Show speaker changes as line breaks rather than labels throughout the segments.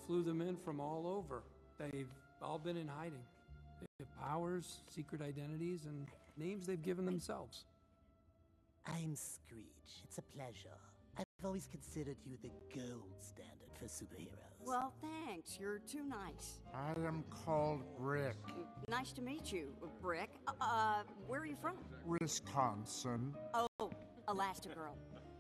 flew them in from all over. They've all been in hiding. They have powers, secret identities, and names they've given themselves.
I'm Screech. It's a pleasure. I've always considered you the gold standard for superheroes.
Well, thanks. You're too nice.
I am called Rick.
Nice to meet you, Brick. Where are you from?
Wisconsin.
Oh, Elastigirl.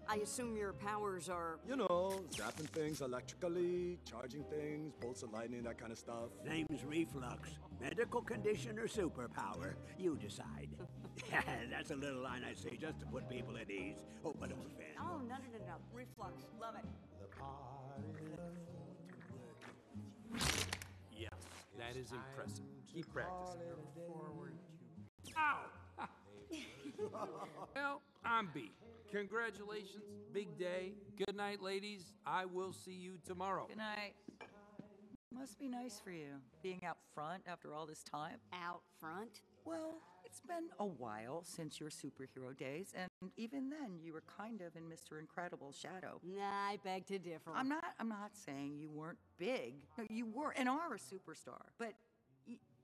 I assume your powers are...
You know, zapping things electrically, charging things, bolts of lightning, that kind of stuff.
Name's Reflux. Medical condition or superpower, you decide. That's a little line I say just to put people at ease. Oh, but don't offend.
Oh, no. Reflux. Love it.
Yes, that is impressive. Keep practicing. Forward.
Ow!
Well, I'm B. Congratulations, big day. Good night, ladies. I will see you tomorrow.
Good night. Must be nice for you, being out front after all this time.
Out front?
Well, it's been a while since your superhero days, and even then, you were kind of in Mr. Incredible's shadow.
Nah, I beg to differ.
I'm not saying you weren't big. No, you were and are a superstar, but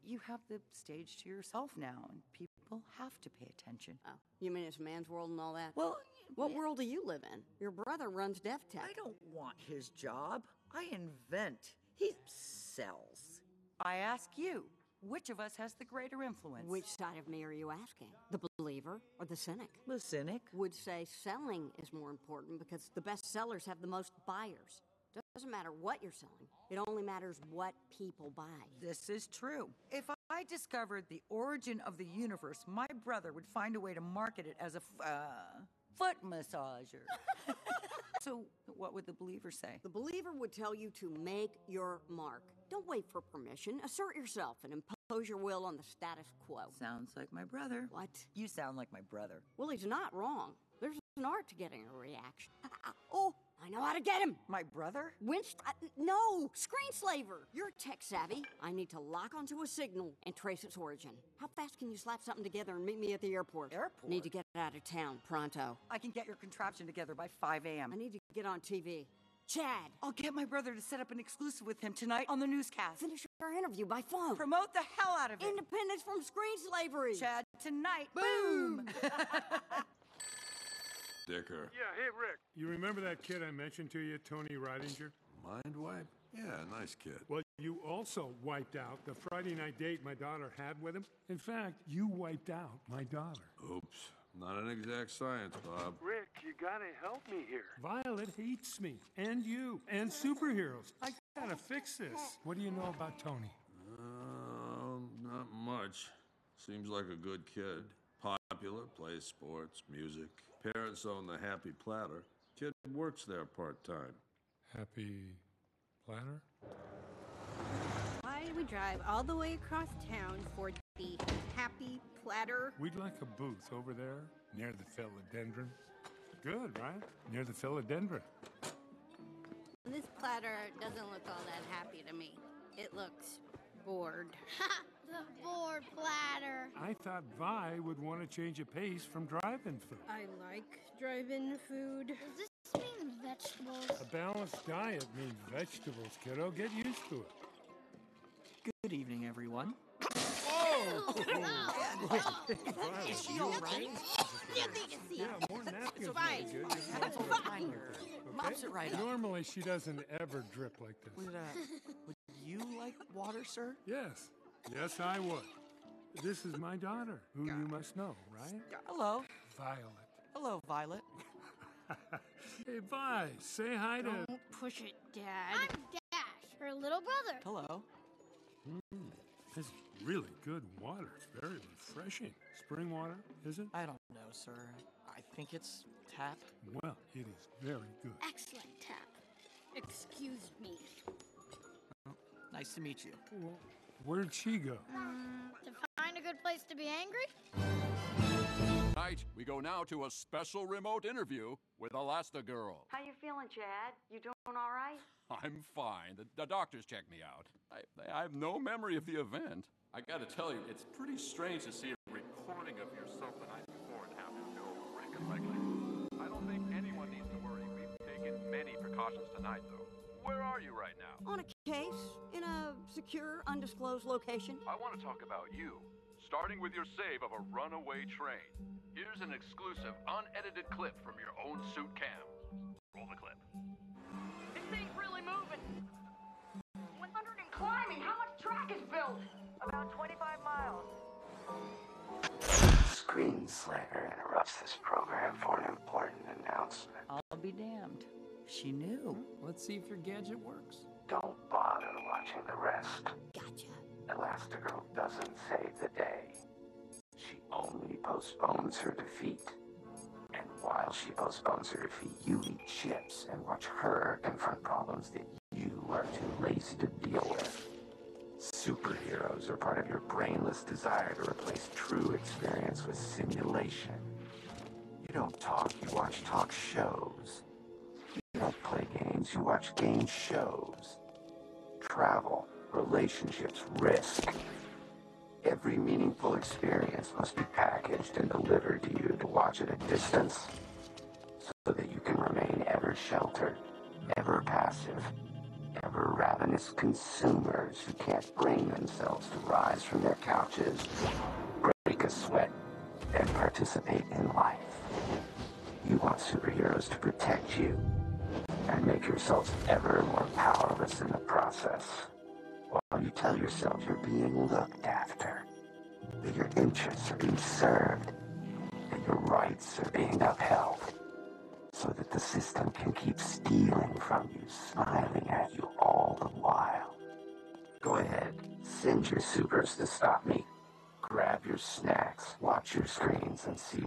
you have the stage to yourself now, and people have to pay attention.
Oh, you mean it's man's world and all that?
Well,
what world do you live in? Your brother runs Death Tech.
I don't want his job. I invent. He sells. I ask you, which of us has the greater influence?
Which side of me are you asking? The believer or the cynic?
The cynic?
Would say selling is more important because the best sellers have the most buyers. Doesn't matter what you're selling. It only matters what people buy.
This is true. If I discovered the origin of the universe, my brother would find a way to market it as a foot massager. So what would the believer say?
The believer would tell you to make your mark. Don't wait for permission. Assert yourself and impose your will on the status quo.
Sounds like my brother.
What?
You sound like my brother.
Well, he's not wrong. There's an art to getting a reaction. Oh, I know how to get him.
My brother?
No, screenslaver. You're tech savvy. I need to lock onto a signal and trace its origin. How fast can you slap something together and meet me at the airport?
Airport?
Need to get out of town, pronto.
I can get your contraption together by 5 a.m.
I need to get on TV. Chad.
I'll get my brother to set up an exclusive with him tonight on the newscast.
Finish our interview by phone.
Promote the hell out of it.
Independence from screen slavery.
Chad, tonight.
Boom.
Dicker.
Yeah, hey, Rick. You remember that kid I mentioned to you, Tony Ridinger?
Mind wipe? Yeah, nice kid.
Well, you also wiped out the Friday night date my daughter had with him. In fact, you wiped out my daughter.
Oops. Not an exact science, Bob.
Rick, you gotta help me here. Violet hates me, and you, and superheroes. I gotta fix this. What do you know about Tony?
Not much. Seems like a good kid. Popular, plays sports, music. Parents own the Happy Platter. Kid works there part-time.
Happy Platter?
Why did we drive all the way across town for the Happy Platter?
We'd like a booth over there, near the philodendron. Good, right? Near the philodendron.
This platter doesn't look all that happy to me. It looks bored. Ha! The bored platter.
I thought Vi would want to change a pace from drive-in food.
I like drive-in food. Does this mean vegetables?
A balanced diet means vegetables, kiddo. Get used to it.
Good evening, everyone.
Oh!
Is she all right?
Yeah, more napkins.
It's fine. It's fine. Mops it right up.
Normally, she doesn't ever drip like this.
Would you like water, sir?
Yes. Yes, I would. This is my daughter, who you must know, right?
Hello.
Violet.
Hello, Violet.
Hey, Vi, say hi to...
Don't push it, Dad. I'm Dash, her little brother.
Hello.
This is really good water. It's very refreshing. Spring water, is it?
I don't know, sir. I think it's tap.
Well, it is very good.
Excellent tap. Excuse me.
Well, nice to meet you.
Well, where'd she go?
To find a good place to be angry?
Tonight, we go now to a special remote interview with Elastigirl.
How you feeling, Chad? You doing all right?
I'm fine. The doctors checked me out. I have no memory of the event. I gotta tell you, it's pretty strange to see a recording of yourself the night before and have to go recollecting. I don't think anyone needs to worry. We've taken many precautions tonight, though. where are you right now?
On a case, in a secure, undisclosed location.
I want to talk about you, starting with your save of a runaway train. Here's an exclusive, unedited clip from your own suit cam. Roll the clip.
This thing's really moving. 100 and climbing. How much track is built? About 25 miles.
Screenslaver interrupts this program for an important announcement.
I'll be damned. She knew.
Let's see if your gadget works.
Don't bother watching the rest.
Gotcha.
Elastigirl doesn't save the day. She only postpones her defeat. And while she postpones her defeat, you eat chips and watch her confront problems that you are too lazy to deal with. Superheroes are part of your brainless desire to replace true experience with simulation. You don't talk, you watch talk shows. You don't play games, you watch game shows. Travel, relationships, risk. Every meaningful experience must be packaged and delivered to you to watch at a distance, so that you can remain ever sheltered, ever passive, ever ravenous consumers who can't bring themselves to rise from their couches, break a sweat, and participate in life. You want superheroes to protect you, and make yourselves ever more powerless in the process, while you tell yourself you're being looked after, that your interests are being served, that your rights are being upheld, so that the system can keep stealing from you, smiling at you all the while. Go ahead, send your supers to stop me. Grab your snacks, watch your screens, and see